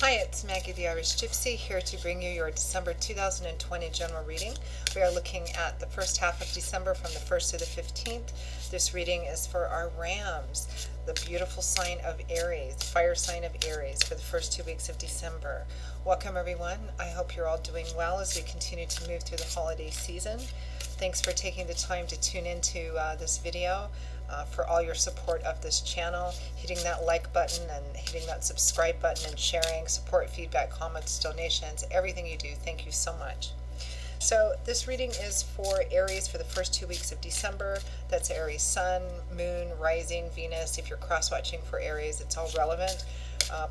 Hi, it's Maggie the Irish Gypsy here to bring you your December 2020 general reading. We are looking at the first half of December from the 1st to the 15th. This reading is for our Rams, the beautiful sign of Aries, fire sign of Aries, for the first 2 weeks of December. Welcome everyone. I hope you're all doing well as we continue to move through the holiday season. Thanks for taking the time to tune into this video. For all your support of this channel, hitting that like button and hitting that subscribe button and sharing, support, feedback, comments, donations, everything you do. Thank you so much. So this reading is for Aries for the first 2 weeks of December. That's Aries Sun, Moon, Rising, Venus. If you're cross-watching for Aries, it's all relevant.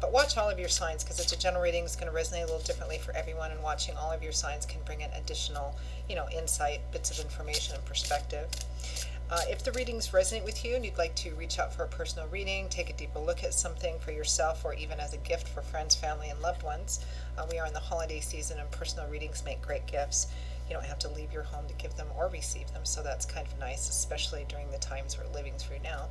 But watch all of your signs because it's a general reading. It's going to resonate a little differently for everyone, and watching all of your signs can bring in additional, insight, bits of information and perspective. If the readings resonate with you and you'd like to reach out for a personal reading, take a deeper look at something for yourself or even as a gift for friends, family, and loved ones, we are in the holiday season and personal readings make great gifts. You don't have to leave your home to give them or receive them, so that's kind of nice, especially during the times we're living through now.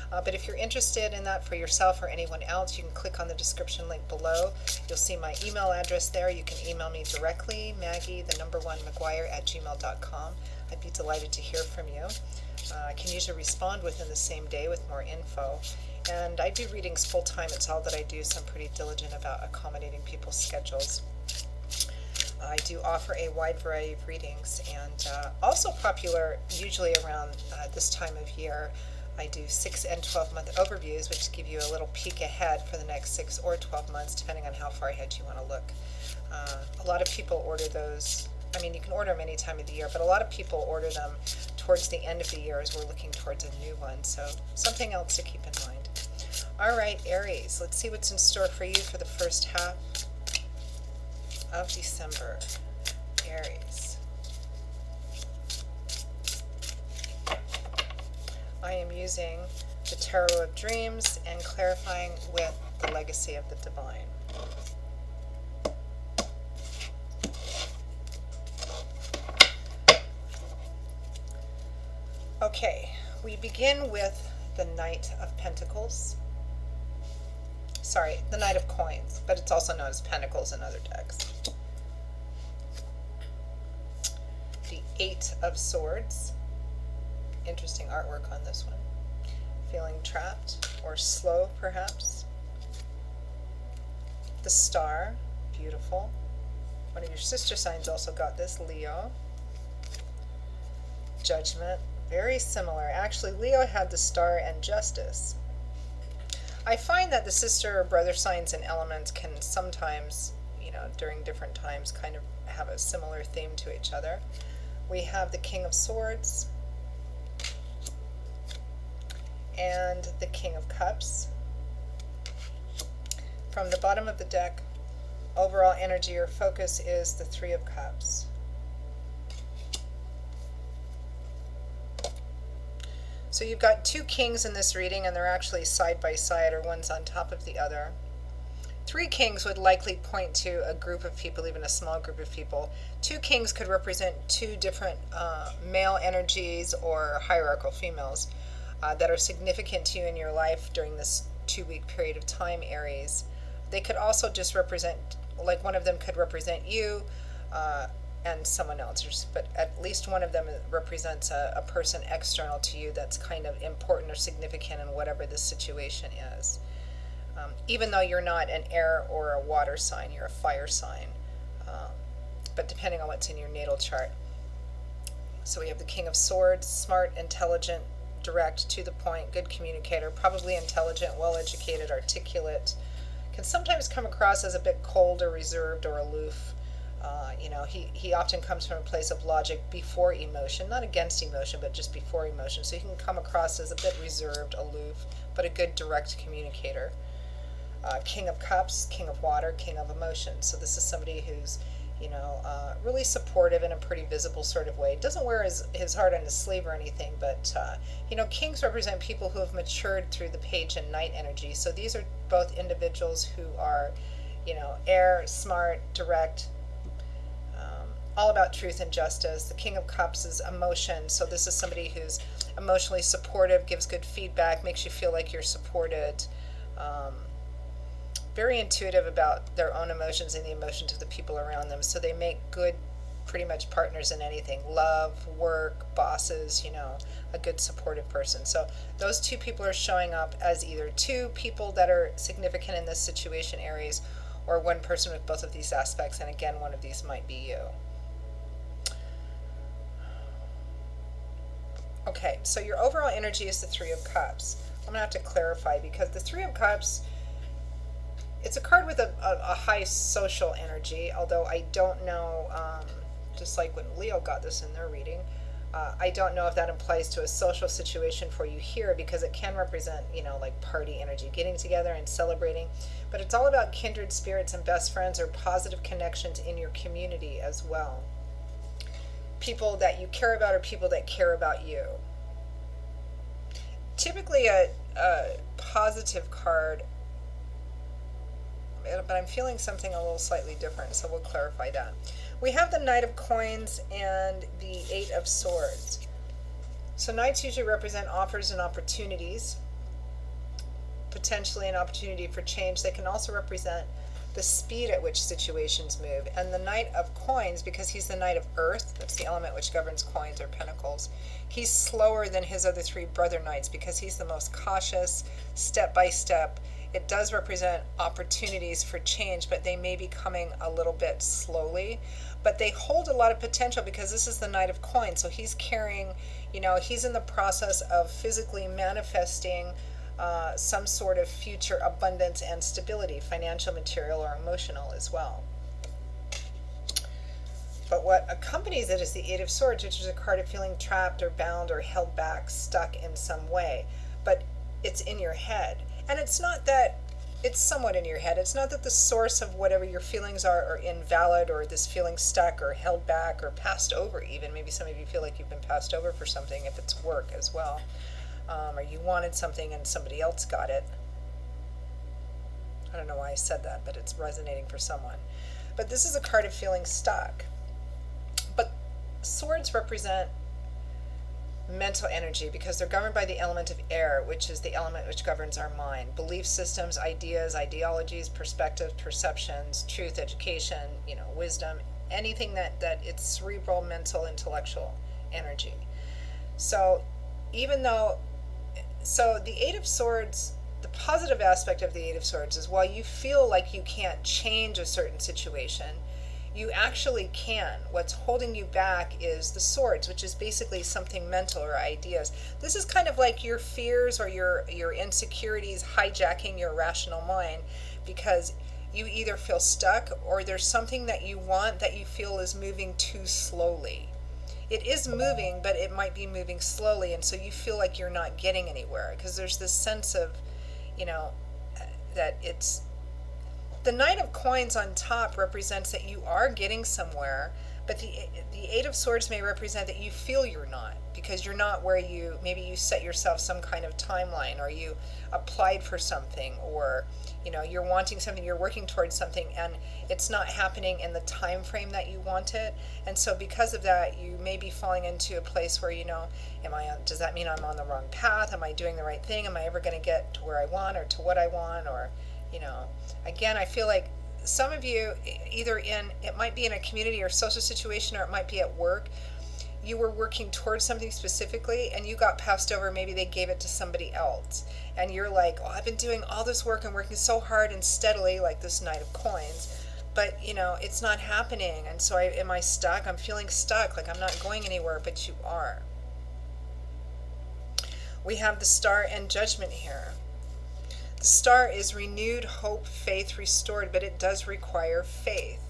But if you're interested in that for yourself or anyone else, you can click on the description link below. You'll see my email address there. You can email me directly, Maggie1McGuire@gmail.com. I'd be delighted to hear from you. I can usually respond within the same day with more info. And I do readings full time. It's all that I do, so I'm pretty diligent about accommodating people's schedules. I do offer a wide variety of readings, and also popular usually around this time of year. I do 6 and 12-month overviews, which give you a little peek ahead for the next 6 or 12 months, depending on how far ahead you want to look. A lot of people order those. I mean, you can order them any time of the year, but a lot of people order them towards the end of the year as we're looking towards a new one. So something else to keep in mind. All right, Aries, let's see what's in store for you for the first half of December. Aries. I am using the Tarot of Dreams and clarifying with the Legacy of the Divine. Okay, we begin with the Knight of Pentacles. Sorry, the Knight of Coins, but it's also known as Pentacles in other decks. The 8 of Swords. Interesting artwork on this one. Feeling trapped or slow, perhaps. The Star, beautiful. One of your sister signs also got this, Leo. Judgment, very similar. Actually, Leo had the Star and Justice. I find that the sister or brother signs and elements can sometimes, during different times, kind of have a similar theme to each other. We have the King of Swords and the King of Cups. From the bottom of the deck, overall energy or focus is the 3 of Cups. So you've got 2 kings in this reading, and they're actually side by side, or one's on top of the other. 3 kings would likely point to a group of people, even a small group of people. 2 kings could represent 2 different male energies or hierarchical females that are significant to you in your life during this 2-week period of time, Aries. They could also just represent, like one of them could represent you, and someone else, but at least one of them represents a person external to you that's kind of important or significant in whatever the situation is. Even though you're not an air or a water sign, you're a fire sign, but depending on what's in your natal chart. So we have the King of Swords, smart, intelligent, direct, to the point, good communicator, probably intelligent, well-educated, articulate, can sometimes come across as a bit cold or reserved or aloof. He often comes from a place of logic before emotion, not against emotion, but just before emotion. So he can come across as a bit reserved, aloof, but a good direct communicator. King of Cups, King of Water, King of Emotion. So this is somebody who's, really supportive in a pretty visible sort of way. Doesn't wear his heart on his sleeve or anything, but, kings represent people who have matured through the Page and Knight energy. So these are both individuals who are, air, smart, direct, all about truth and justice. The King of Cups is emotion, so this is somebody who's emotionally supportive, gives good feedback, makes you feel like you're supported, very intuitive about their own emotions and the emotions of the people around them. So they make good, pretty much partners in anything: love, work, bosses, a good supportive person. So those two people are showing up as either two people that are significant in this situation, Aries, or one person with both of these aspects. And again, one of these might be you. Okay, so your overall energy is the Three of Cups. I'm going to have to clarify, because the Three of Cups, it's a card with a high social energy, although I don't know, just like when Leo got this in their reading, I don't know if that applies to a social situation for you here, because it can represent, like party energy, getting together and celebrating. But it's all about kindred spirits and best friends or positive connections in your community as well. People that you care about or people that care about you. Typically a positive card, but I'm feeling something a little slightly different, so we'll clarify that. We have the Knight of Coins and the Eight of Swords. So knights usually represent offers and opportunities, potentially an opportunity for change. They can also represent the speed at which situations move. And the Knight of Coins, because he's the Knight of Earth, that's the element which governs coins or pentacles, he's slower than his other three brother knights because he's the most cautious, step by step. It does represent opportunities for change, but they may be coming a little bit slowly. But they hold a lot of potential because this is the Knight of Coins. So he's carrying, he's in the process of physically manifesting some sort of future abundance and stability, financial, material, or emotional as well. But what accompanies it is the Eight of Swords, which is a card of feeling trapped or bound or held back, stuck in some way. But it's in your head. And it's not that, it's somewhat in your head. It's not that the source of whatever your feelings are invalid, or this feeling stuck or held back or passed over even. Maybe some of you feel like you've been passed over for something, if it's work as well. Or you wanted something and somebody else got it. I don't know why I said that, but it's resonating for someone. But this is a card of feeling stuck. But swords represent mental energy because they're governed by the element of air, which is the element which governs our mind. Belief systems, ideas, ideologies, perspectives, perceptions, truth, education, wisdom, anything that it's cerebral, mental, intellectual energy. So the Eight of Swords, the positive aspect of the Eight of Swords is, while you feel like you can't change a certain situation, you actually can. What's holding you back is the swords, which is basically something mental or ideas. This is kind of like your fears or your insecurities hijacking your rational mind, because you either feel stuck or there's something that you want that you feel is moving too slowly. It is moving, but it might be moving slowly, and so you feel like you're not getting anywhere because there's this sense of, that it's... The Knight of Coins on top represents that you are getting somewhere, but the Eight of Swords may represent that you feel you're not, because you're not where maybe you set yourself some kind of timeline, or you applied for something, or you're wanting something, you're working towards something, and it's not happening in the time frame that you want it. And so because of that, you may be falling into a place where, does that mean I'm on the wrong path? Am I doing the right thing? Am I ever going to get to where I want, or to what I want? Or again, I feel like some of you, it might be in a community or social situation, or it might be at work, you were working towards something specifically and you got passed over. Maybe they gave it to somebody else, and you're like, oh, I've been doing all this work and working so hard and steadily, like this Knight of Coins, but it's not happening. And so am I stuck? I'm feeling stuck, like I'm not going anywhere, but you are. We have the Star and Judgment here. The Star is renewed hope, faith, restored, but it does require faith.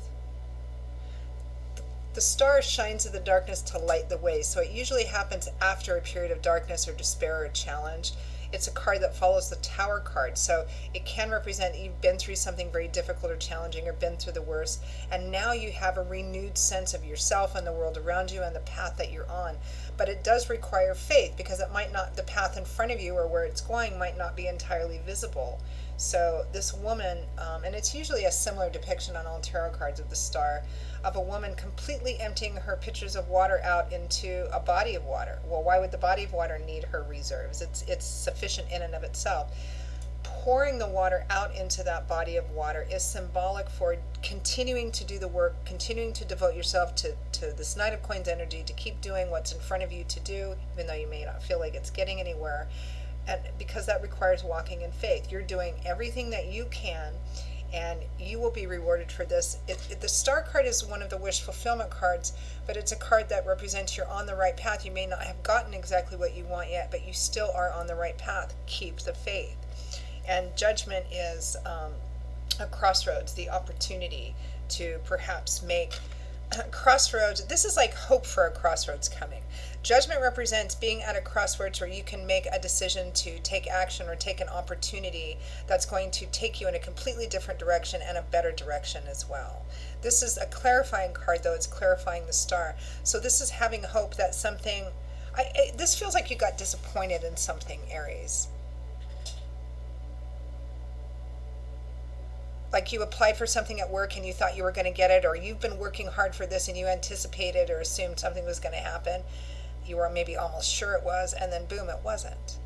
The Star shines in the darkness to light the way, so it usually happens after a period of darkness or despair or challenge. It's a card that follows the Tower card, so it can represent you've been through something very difficult or challenging, or been through the worst, and now you have a renewed sense of yourself and the world around you and the path that you're on. But it does require faith, because the path in front of you or where it's going might not be entirely visible. So this woman, and it's usually a similar depiction on all tarot cards of the Star, of a woman completely emptying her pitchers of water out into a body of water. Well, why would the body of water need her reserves? It's sufficient in and of itself. pouring the water out into that body of water is symbolic for continuing to do the work, continuing to devote yourself to this Knight of Coins energy, to keep doing what's in front of you to do, even though you may not feel like it's getting anywhere. And because that requires walking in faith. You're doing everything that you can, and you will be rewarded for this. The star card is one of the wish fulfillment cards, but it's a card that represents you're on the right path. You may not have gotten exactly what you want yet, but you still are on the right path. Keep the faith. And judgment is a crossroads, the opportunity to perhaps make crossroads. This is like hope for a crossroads coming. Judgment represents being at a crossroads where you can make a decision to take action or take an opportunity that's going to take you in a completely different direction and a better direction as well. This is a clarifying card, though. It's clarifying the star. So this is having hope that something, this feels like you got disappointed in something, Aries. Like you applied for something at work and you thought you were going to get it, or you've been working hard for this and you anticipated or assumed something was going to happen. You were maybe almost sure it was, and then boom, it wasn't.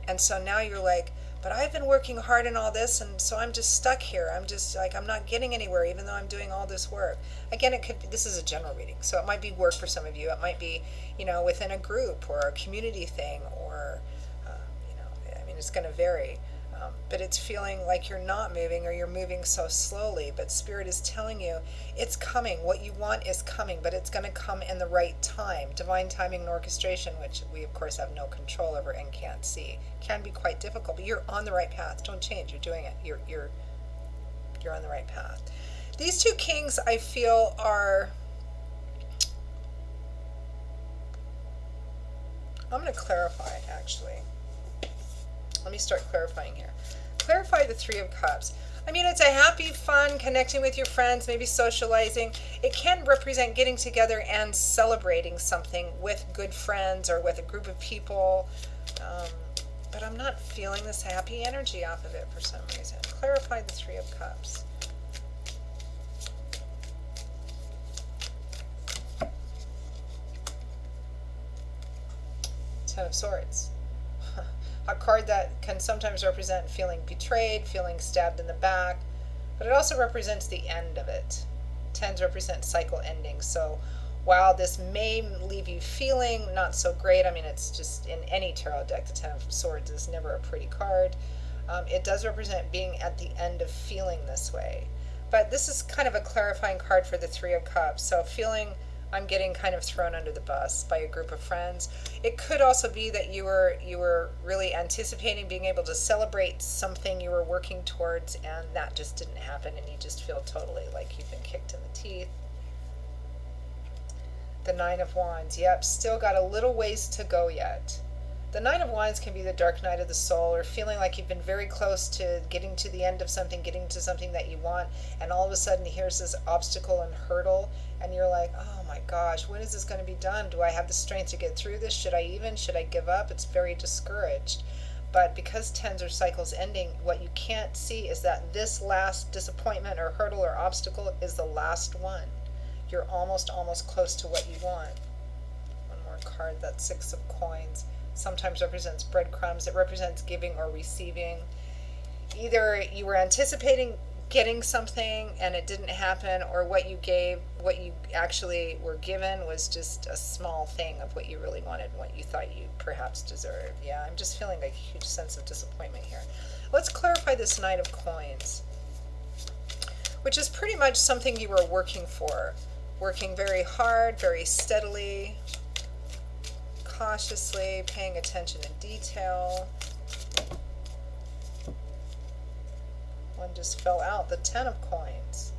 And so now you're like, but I've been working hard in all this, and so I'm just stuck here. I'm just like, I'm not getting anywhere even though I'm doing all this work. Again, it could be, this is a general reading, so it might be work for some of you. It might be, within a group or a community thing, or, it's going to vary. But it's feeling like you're not moving, or you're moving so slowly, but Spirit is telling you it's coming. What you want is coming, but it's going to come in the right time. Divine timing and orchestration, which we of course have no control over and can't see, can be quite difficult, but you're on the right path. Don't change. You're doing it. You're on the right path. These two kings, I feel, are, I'm going to clarify actually. Let me start clarifying here. Clarify the Three of Cups. I mean, it's a happy, fun, connecting with your friends, maybe socializing. It can represent getting together and celebrating something with good friends or with a group of people. But I'm not feeling this happy energy off of it for some reason. Clarify the Three of Cups. Ten of Swords. A card that can sometimes represent feeling betrayed, feeling stabbed in the back, but it also represents the end of it. Tens represent cycle ending. So while this may leave you feeling not so great, I mean, it's just in any tarot deck, the Ten of Swords is never a pretty card. It does represent being at the end of feeling this way. But this is kind of a clarifying card for the Three of Cups. So feeling I'm getting kind of thrown under the bus by a group of friends. It could also be that you were really anticipating being able to celebrate something you were working towards, and that just didn't happen, and you just feel totally like you've been kicked in the teeth. The Nine of Wands. Yep, still got a little ways to go yet. The Nine of Wands can be the dark night of the soul, or feeling like you've been very close to getting to the end of something, getting to something that you want, and all of a sudden here's this obstacle and hurdle, and you're like, oh my gosh, when is this going to be done? Do I have the strength to get through this? Should I give up? It's very discouraged. But because tens are cycles ending, what you can't see is that this last disappointment or hurdle or obstacle is the last one. You're almost close to what you want. One more card, that Six of Coins. Sometimes represents breadcrumbs. It represents giving or receiving. Either you were anticipating getting something and it didn't happen, or what you actually were given was just a small thing of what you really wanted and what you thought you perhaps deserved. Yeah, I'm just feeling a huge sense of disappointment here. Let's clarify this Knight of Coins, which is pretty much something you were working for. Working very hard, very steadily, cautiously, paying attention to detail. One just fell out, the Ten of Coins.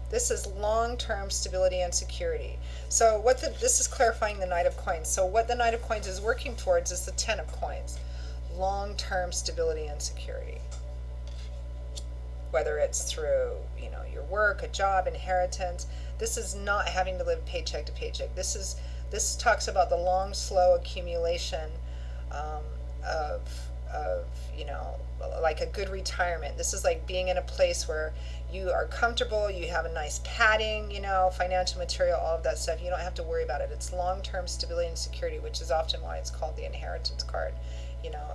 This is long-term stability and security. So this is clarifying the Knight of Coins. So what the Knight of Coins is working towards is the Ten of Coins. Long-term stability and security. Whether it's through, your work, a job, inheritance. This is not having to live paycheck to paycheck. This talks about the long, slow accumulation of like a good retirement. This is like being in a place where you are comfortable, you have a nice padding, financial material, all of that stuff. You don't have to worry about it. It's long-term stability and security, which is often why it's called the inheritance card.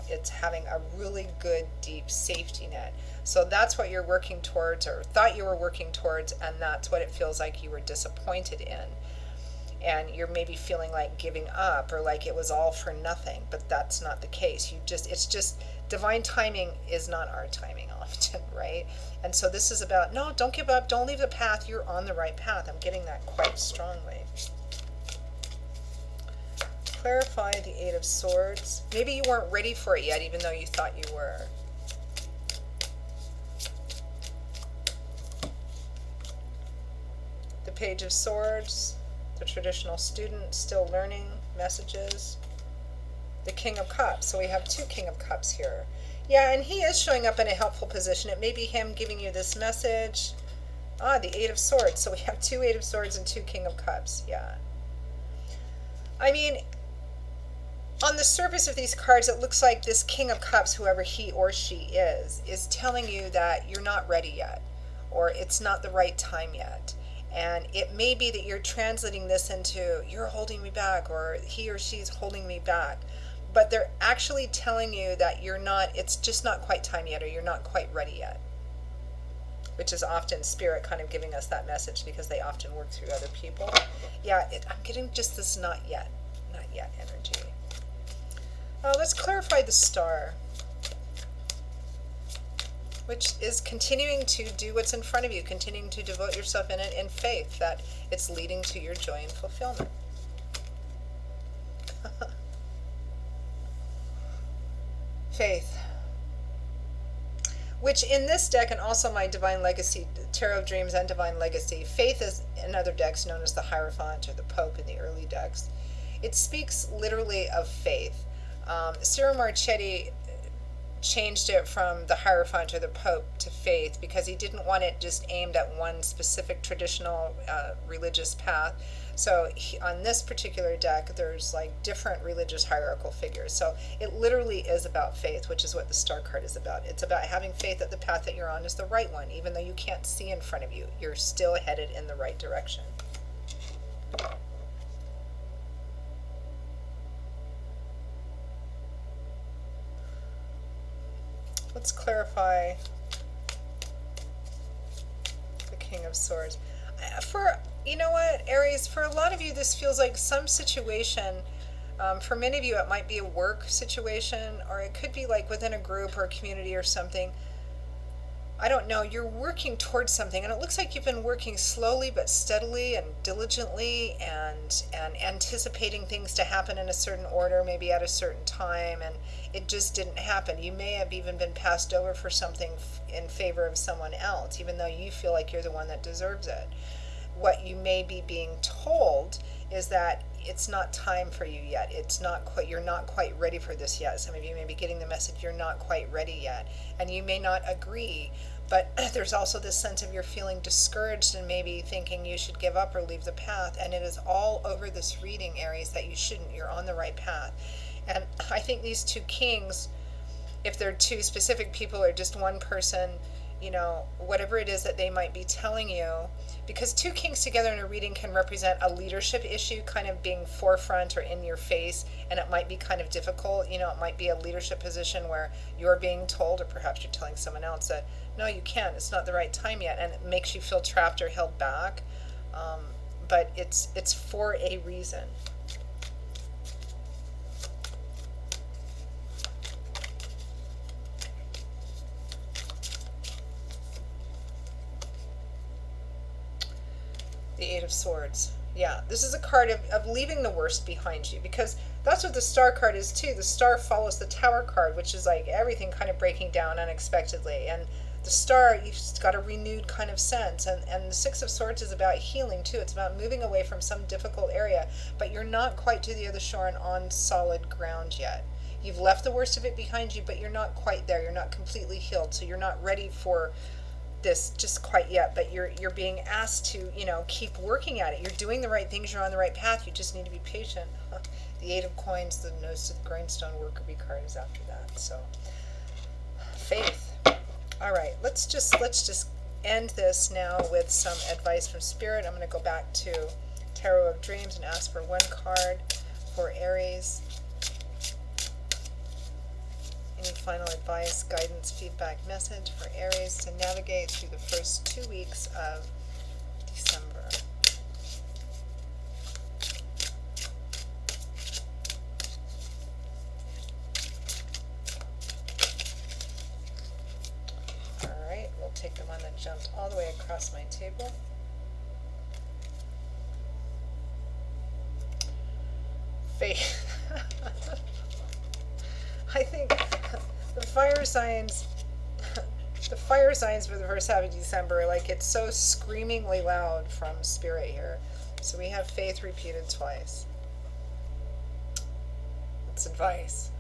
It's having a really good deep safety net. So that's what you're working towards, or thought you were working towards, and that's what it feels like you were disappointed in. And you're maybe feeling like giving up, or like it was all for nothing, but that's not the case. It's just divine timing is not our timing often, right? And so this is about, no, don't give up, don't leave the path, you're on the right path. I'm getting that quite strongly. Clarify the Eight of Swords. Maybe you weren't ready for it yet, even though you thought you were. The Page of Swords, the traditional student, still learning messages. The King of Cups. So we have two King of Cups here. Yeah, and he is showing up in a helpful position. It may be him giving you this message. The Eight of Swords. So we have two Eight of Swords and two King of Cups. Yeah. I mean, on the surface of these cards, it looks like this King of Cups, whoever he or she is telling you that you're not ready yet, or it's not the right time yet. And it may be that you're translating this into, you're holding me back, or he or she's holding me back. But they're actually telling you that you're not, it's just not quite time yet, or you're not quite ready yet. Which is often Spirit kind of giving us that message, because they often work through other people. Yeah, I'm getting just this not yet energy. Let's clarify the Star, which is continuing to do what's in front of you, continuing to devote yourself in it in faith that it's leading to your joy and fulfillment. Faith. Which in this deck, and also my Divine Legacy, Tarot of Dreams and Divine Legacy, Faith is in other decks known as the Hierophant or the Pope in the early decks. It speaks literally of faith. Ciro Marchetti changed it from the Hierophant or the Pope to faith because he didn't want it just aimed at one specific traditional religious path. So on this particular deck, there's like different religious hierarchical figures. So it literally is about faith, which is what the Star card is about. It's about having faith that the path that you're on is the right one, even though you can't see in front of you. You're still headed in the right direction. Let's clarify the King of Swords. You know what, Aries, for a lot of you, this feels like some situation. For many of you, it might be a work situation, or it could be like within a group or a community or something. I don't know, you're working towards something, and it looks like you've been working slowly but steadily and diligently and anticipating things to happen in a certain order, maybe at a certain time, and it just didn't happen. You may have even been passed over for something in favor of someone else, even though you feel like you're the one that deserves it. What you may be being told is that it's not time for you yet. You're not quite ready for this yet. Some of you may be getting the message you're not quite ready yet, and you may not agree, but there's also this sense of you're feeling discouraged and maybe thinking you should give up or leave the path, and it is all over this reading, Aries, that you shouldn't. You're on the right path. And I think these two kings, if they're two specific people or just one person, whatever it is that they might be telling you, because two kings together in a reading can represent a leadership issue kind of being forefront or in your face, and it might be kind of difficult. It might be a leadership position where you're being told, or perhaps you're telling someone else that, no, you can't, it's not the right time yet, and it makes you feel trapped or held back. But it's for a reason. The Eight of Swords. Yeah, this is a card of leaving the worst behind you, because that's what the Star card is too. The Star follows the Tower card, which is like everything kind of breaking down unexpectedly. And the Star, you've got a renewed kind of sense. And the Six of Swords is about healing too. It's about moving away from some difficult area, but you're not quite to the other shore and on solid ground yet. You've left the worst of it behind you, but you're not quite there. You're not completely healed, so you're not ready for this just quite yet, but you're being asked to keep working at it. You're doing the right things, you're on the right path, you just need to be patient. The Eight of Coins, the nose to the grindstone worker bee card is after that. So faith. All right, let's just end this now with some advice from Spirit. I'm going to go back to Tarot of Dreams and ask for one card for Aries. Any final advice, guidance, feedback, message for Aries to navigate through the first 2 weeks of December? Alright, we'll take the one that jumped all the way across my table. Faith. I think the fire signs for the first half of December, like, it's so screamingly loud from Spirit here. So we have faith repeated twice. It's advice.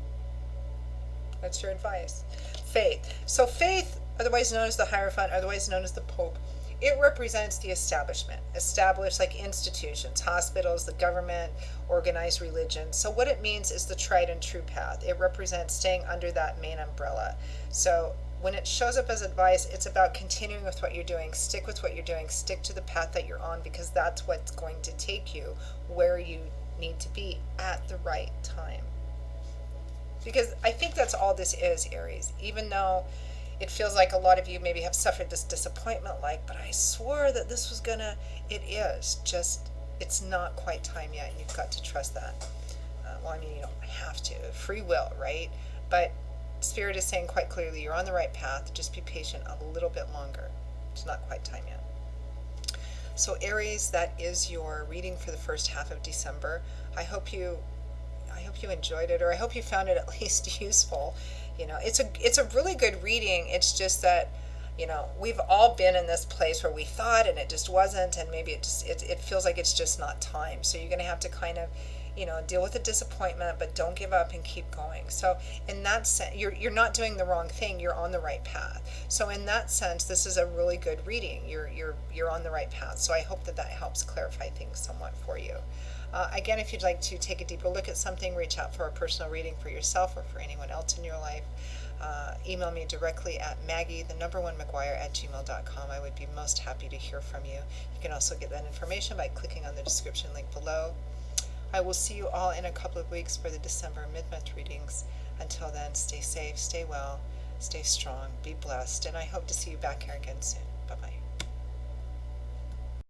That's your advice. Faith. So faith, otherwise known as the Hierophant, otherwise known as the Pope, it represents the establishment, established like institutions, hospitals, the government, organized religion. So what it means is the tried and true path. It represents staying under that main umbrella. So when it shows up as advice, it's about continuing with what you're doing. Stick with what you're doing. Stick to the path that you're on, because that's what's going to take you where you need to be at the right time. Because I think that's all this is, Aries. Even though it feels like a lot of you maybe have suffered this disappointment, but I swore that this was gonna, it is. Just, it's not quite time yet, and you've got to trust that. Well, I mean, you don't have to. Free will, right? But Spirit is saying quite clearly, you're on the right path. Just be patient a little bit longer. It's not quite time yet. So Aries, that is your reading for the first half of December. I hope you enjoyed it, or I hope you found it at least useful. It's a really good reading. It's just that, we've all been in this place where we thought and it just wasn't, and maybe it feels like it's just not time. So you're going to have to kind of, deal with the disappointment, but don't give up and keep going. So in that sense, you're not doing the wrong thing. You're on the right path. So in that sense, this is a really good reading. You're on the right path. So I hope that helps clarify things somewhat for you. Again, if you'd like to take a deeper look at something, reach out for a personal reading for yourself or for anyone else in your life. Email me directly at maggie1McGuire@gmail.com. I would be most happy to hear from you. You can also get that information by clicking on the description link below. I will see you all in a couple of weeks for the December mid-month readings. Until then, stay safe, stay well, stay strong, be blessed, and I hope to see you back here again soon. Bye-bye.